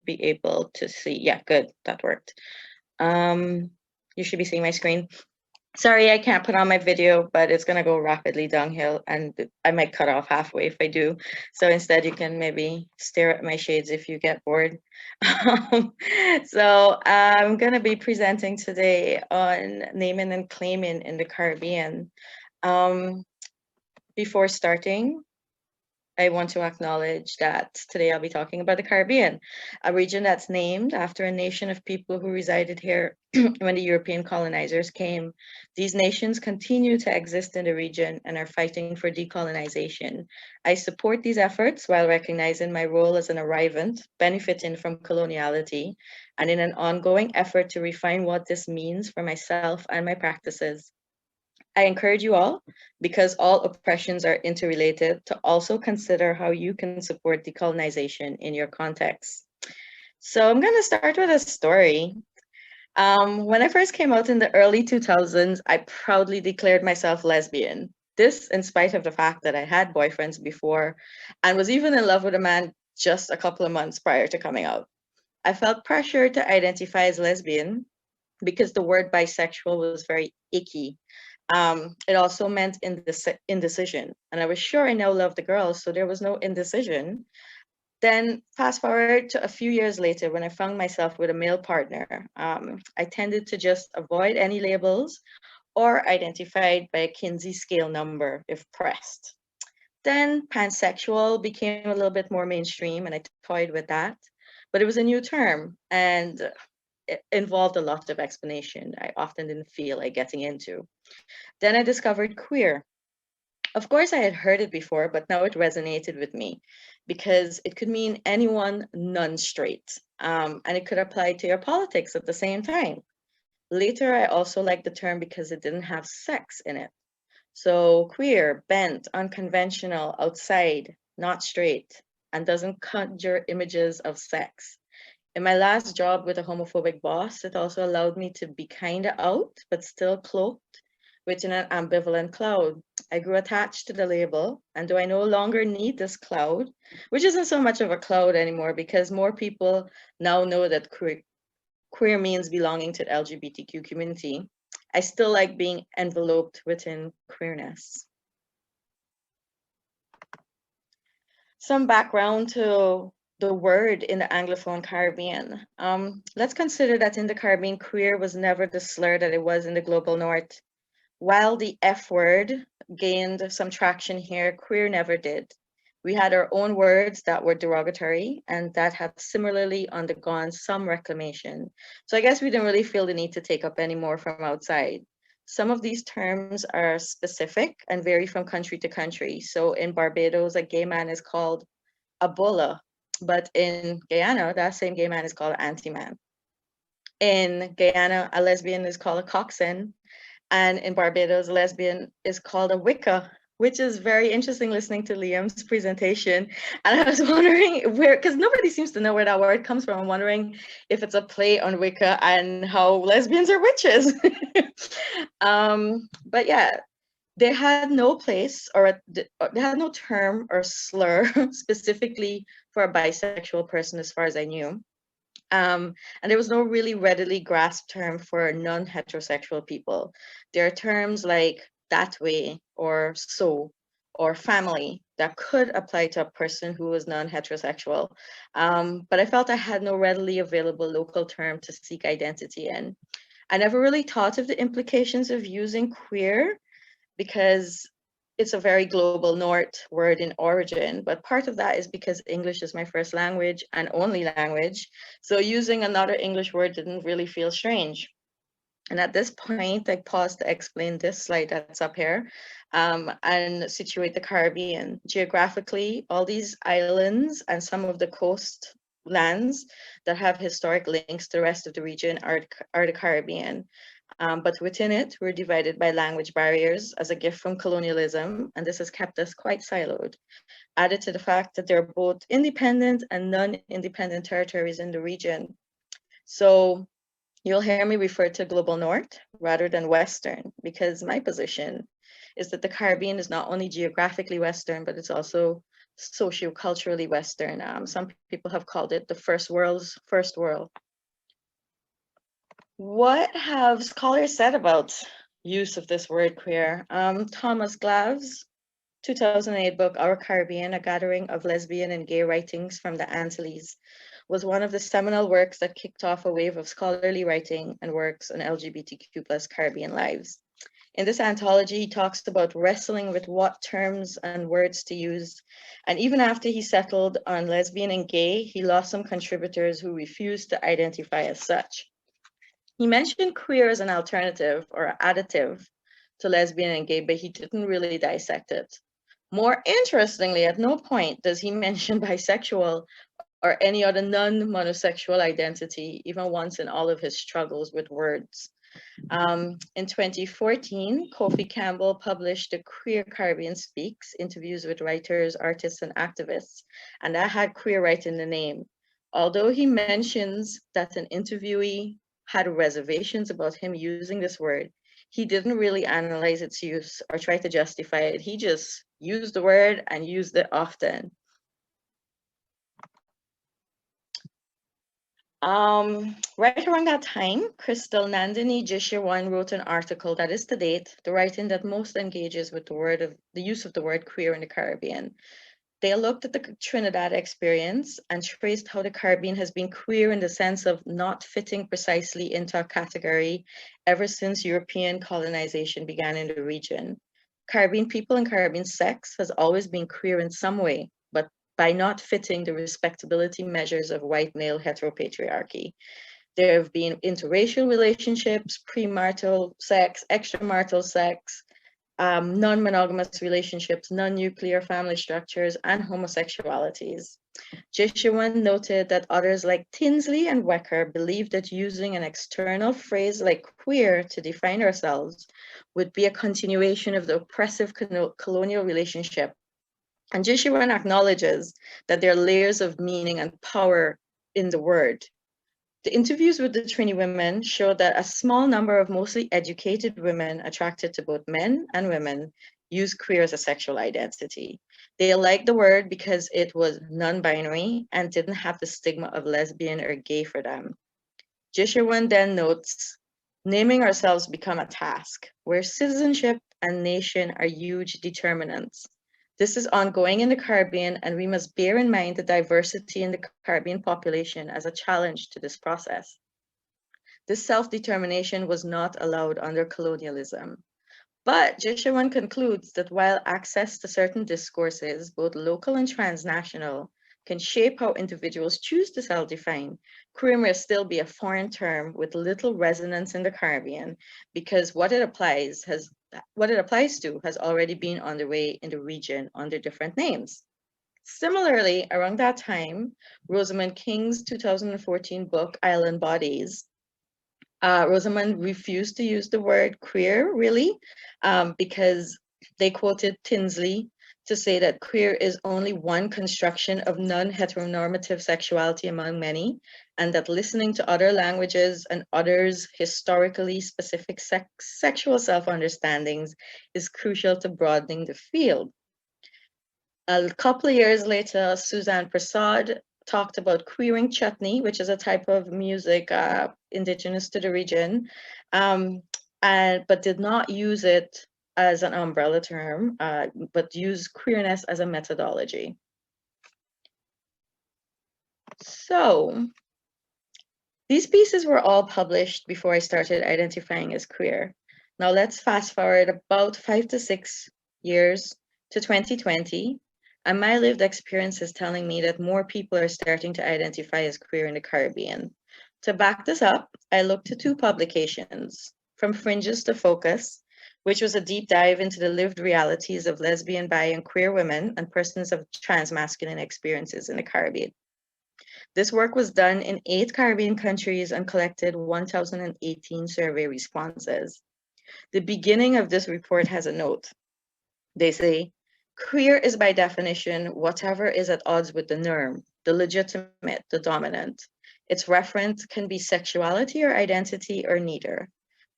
be able to see. Yeah, good, that worked. You should be seeing my screen. Sorry, I can't put on my video, but it's gonna go rapidly downhill and I might cut off halfway if I do. So instead you can maybe stare at my shades if you get bored. So I'm gonna be presenting today on naming and claiming in the Caribbean. Before starting, I want to acknowledge that today I'll be talking about the Caribbean, a region that's named after a nation of people who resided here when the European colonizers came. These nations continue to exist in the region and are fighting for decolonization. I support these efforts while recognizing my role as an arrivant, benefiting from coloniality, and in an ongoing effort to refine what this means for myself and my practices. I encourage you all, because all oppressions are interrelated, to also consider how you can support decolonization in your context. So I'm going to start with a story. When I first came out in the early 2000s, I proudly declared myself lesbian. This in spite of the fact that I had boyfriends before and was even in love with a man just a couple of months prior to coming out. I felt pressure to identify as lesbian because the word bisexual was very icky. It also meant indecision. And I was sure I now loved the girls, so there was no indecision. Then fast forward to a few years later when I found myself with a male partner. I tended to just avoid any labels or identified by a Kinsey scale number if pressed. Then pansexual became a little bit more mainstream and I toyed with that. But it was a new term and it involved a lot of explanation I often didn't feel like getting into. Then I discovered queer. Of course, I had heard it before, but now it resonated with me because it could mean anyone non-straight, and it could apply to your politics at the same time. Later, I also liked the term because it didn't have sex in it. So queer, bent, unconventional, outside, not straight, and doesn't conjure images of sex. In my last job with a homophobic boss, it also allowed me to be kind of out, but still cloaked within an ambivalent cloud. I grew attached to the label, and though I no longer need this cloud, which isn't so much of a cloud anymore because more people now know that queer means belonging to the LGBTQ community, I still like being enveloped within queerness. Some background to the word in the Anglophone Caribbean. Let's consider that in the Caribbean, queer was never the slur that it was in the global North. While the F word gained some traction here, queer never did. We had our own words that were derogatory and that have similarly undergone some reclamation. So I guess we didn't really feel the need to take up any more from outside. Some of these terms are specific and vary from country to country. So in Barbados, a gay man is called a bulla, but in Guyana, that same gay man is called an anti-man. In Guyana, a lesbian is called a coxswain, and in Barbados, lesbian is called a Wicca, which is very interesting listening to Liam's presentation. And I was wondering where, because nobody seems to know where that word comes from. I'm wondering if it's a play on Wicca and how lesbians are witches. But yeah, they had no place they had no term or slur specifically for a bisexual person as far as I knew. And there was no really readily grasped term for non-heterosexual people. There are terms like that way or so or family that could apply to a person who was non-heterosexual. But I felt I had no readily available local term to seek identity in. I never really thought of the implications of using queer because it's a very global North word in origin, but part of that is because English is my first language and only language. So using another English word didn't really feel strange. And at this point, I paused to explain this slide that's up here and situate the Caribbean. Geographically, all these islands and some of the coast lands that have historic links to the rest of the region are the Caribbean. But within it, we're divided by language barriers as a gift from colonialism, and this has kept us quite siloed. Added to the fact that there are both independent and non-independent territories in the region. So you'll hear me refer to Global North rather than Western, because my position is that the Caribbean is not only geographically Western, but it's also socioculturally Western. Some people have called it the first world's first world. What have scholars said about use of this word queer? Thomas Glave's 2008 book, Our Caribbean, a gathering of lesbian and gay writings from the Antilles, was one of the seminal works that kicked off a wave of scholarly writing and works on LGBTQ plus Caribbean lives. In this anthology, he talks about wrestling with what terms and words to use. And even after he settled on lesbian and gay, he lost some contributors who refused to identify as such. He mentioned queer as an alternative or additive to lesbian and gay, but he didn't really dissect it. More interestingly, at no point does he mention bisexual or any other non-monosexual identity, even once in all of his struggles with words. In 2014, Kofi Campbell published The Queer Caribbean Speaks, interviews with writers, artists, and activists, and that had queer right in the name. Although he mentions that an interviewee had reservations about him using this word, he didn't really analyze its use or try to justify it. He just used the word and used it often. Right around that time, Crystal Nandini Jishawan wrote an article that is to date the writing that most engages with the use of the word queer in the Caribbean. They looked at the Trinidad experience and traced how the Caribbean has been queer in the sense of not fitting precisely into a category ever since European colonization began in the region. Caribbean people and Caribbean sex has always been queer in some way, but by not fitting the respectability measures of white male heteropatriarchy. There have been interracial relationships, premarital sex, extramarital sex, non-monogamous relationships, non-nuclear family structures, and homosexualities. Jishawan noted that others like Tinsley and Wecker believed that using an external phrase like queer to define ourselves would be a continuation of the oppressive colonial relationship. And Jishawan acknowledges that there are layers of meaning and power in the word. The interviews with the Trini women showed that a small number of mostly educated women attracted to both men and women use queer as a sexual identity. They liked the word because it was non-binary and didn't have the stigma of lesbian or gay for them. Jishawan then notes, naming ourselves become a task, where citizenship and nation are huge determinants. This is ongoing in the Caribbean, and we must bear in mind the diversity in the Caribbean population as a challenge to this process. This self-determination was not allowed under colonialism. But Jishawan concludes that while access to certain discourses, both local and transnational, can shape how individuals choose to self-define, queer may still be a foreign term with little resonance in the Caribbean because what it applies to has already been underway in the region under different names. Similarly, around that time, Rosamund King's 2014 book, Island Bodies, Rosamund refused to use the word queer, really, because they quoted Tinsley to say that queer is only one construction of non-heteronormative sexuality among many, and that listening to other languages and others' historically specific sexual self-understandings is crucial to broadening the field. A couple of years later, Suzanne Prasad talked about queering chutney, which is a type of music indigenous to the region, but did not use it as an umbrella term, but used queerness as a methodology. So these pieces were all published before I started identifying as queer. Now let's fast forward about 5 to 6 years to 2020. And my lived experience is telling me that more people are starting to identify as queer in the Caribbean. To back this up, I looked to 2 publications, From Fringes to Focus, which was a deep dive into the lived realities of lesbian, bi, and queer women and persons of transmasculine experiences in the Caribbean. This work was done in 8 Caribbean countries and collected 1,018 survey responses. The beginning of this report has a note. They say, queer is by definition whatever is at odds with the norm, the legitimate, the dominant. Its reference can be sexuality or identity or neither.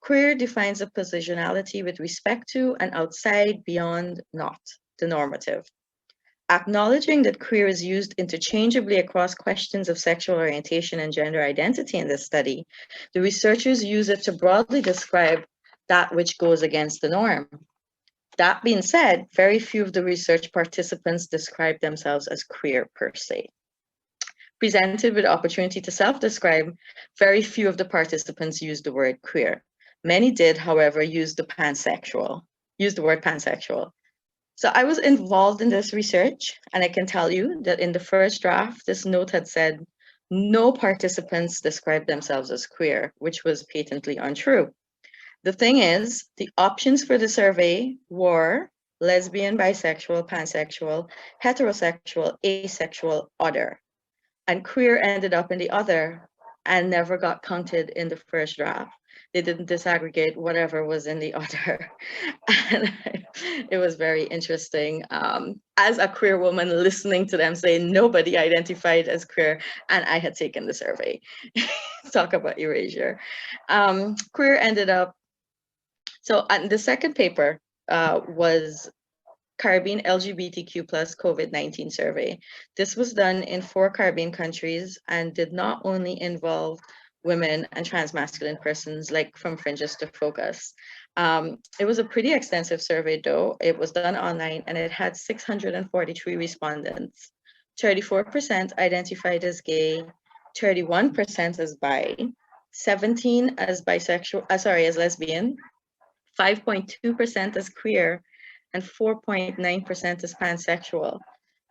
Queer defines a positionality with respect to and outside, beyond, not, the normative. Acknowledging that queer is used interchangeably across questions of sexual orientation and gender identity in this study, the researchers use it to broadly describe that which goes against the norm. That being said, very few of the research participants describe themselves as queer per se. Presented with opportunity to self-describe, very few of the participants used the word queer. Many did, however, use the word pansexual. So I was involved in this research, and I can tell you that in the first draft, this note had said no participants described themselves as queer, which was patently untrue. The thing is, the options for the survey were lesbian, bisexual, pansexual, heterosexual, asexual, other. And queer ended up in the other and never got counted in the first draft. They didn't disaggregate whatever was in the other. And it was very interesting as a queer woman listening to them say nobody identified as queer, and I had taken the survey. Talk about erasure. Queer ended up, so the second paper was Caribbean LGBTQ plus COVID-19 survey. This was done in 4 Caribbean countries and did not only involve women and transmasculine persons like from Fringes to Focus. It was a pretty extensive survey though. It was done online and it had 643 respondents. 34% identified as gay, 31% as bi, 17 as bisexual, as lesbian, 5.2% as queer, and 4.9% as pansexual.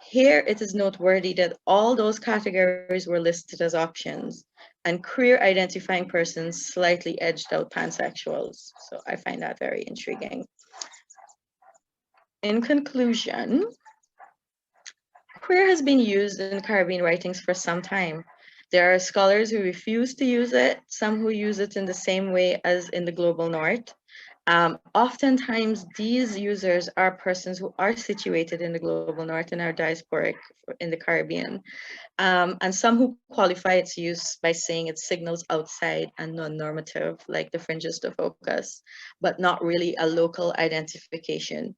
Here, it is noteworthy that all those categories were listed as options, and queer identifying persons slightly edged out pansexuals. So I find that very intriguing. In conclusion, queer has been used in Caribbean writings for some time. There are scholars who refuse to use it, some who use it in the same way as in the global north. Oftentimes, these users are persons who are situated in the global north and are diasporic in the Caribbean, and some who qualify its use by saying it signals outside and non-normative, like the Fringes to Focus, but not really a local identification.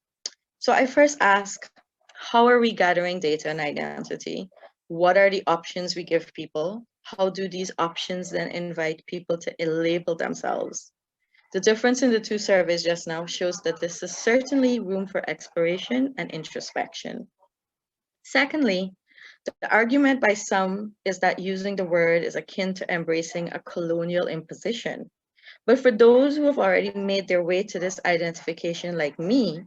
So I first ask, how are we gathering data and identity? What are the options we give people? How do these options then invite people to label themselves? The difference in the 2 surveys just now shows that this is certainly room for exploration and introspection. Secondly, the argument by some is that using the word is akin to embracing a colonial imposition. But for those who have already made their way to this identification like me,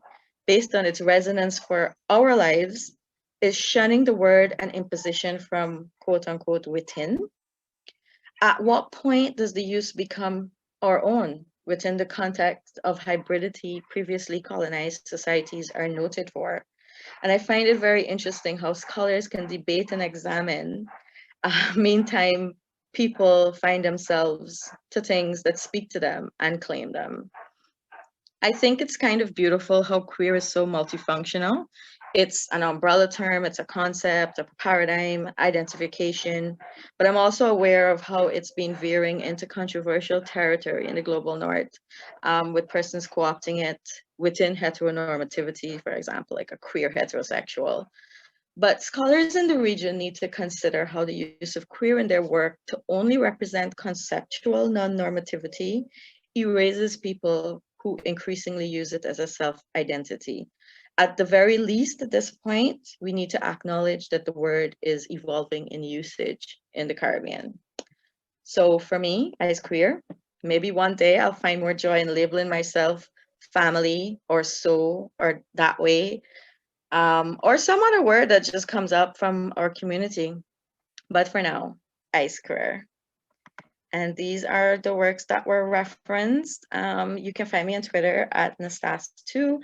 based on its resonance for our lives, is shunning the word and imposition from quote unquote within. At what point does the use become our own within the context of hybridity previously colonized societies are noted for? And I find it very interesting how scholars can debate and examine. Meantime, people find themselves to things that speak to them and claim them. I think it's kind of beautiful how queer is so multifunctional. It's an umbrella term, it's a concept, a paradigm, identification, but I'm also aware of how it's been veering into controversial territory in the global north, with persons co-opting it within heteronormativity, for example, like a queer heterosexual. But scholars in the region need to consider how the use of queer in their work to only represent conceptual non-normativity erases people who increasingly use it as a self-identity. At the very least, at this point, we need to acknowledge that the word is evolving in usage in the Caribbean. So for me, as queer, maybe one day I'll find more joy in labeling myself family or so or that way, or some other word that just comes up from our community. But for now, ice queer. And these are the works that were referenced. You can find me on Twitter at Nastassia2,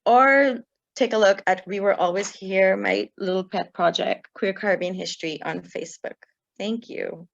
or take a look at We Were Always Here, my little pet project, Queer Caribbean History on Facebook. Thank you.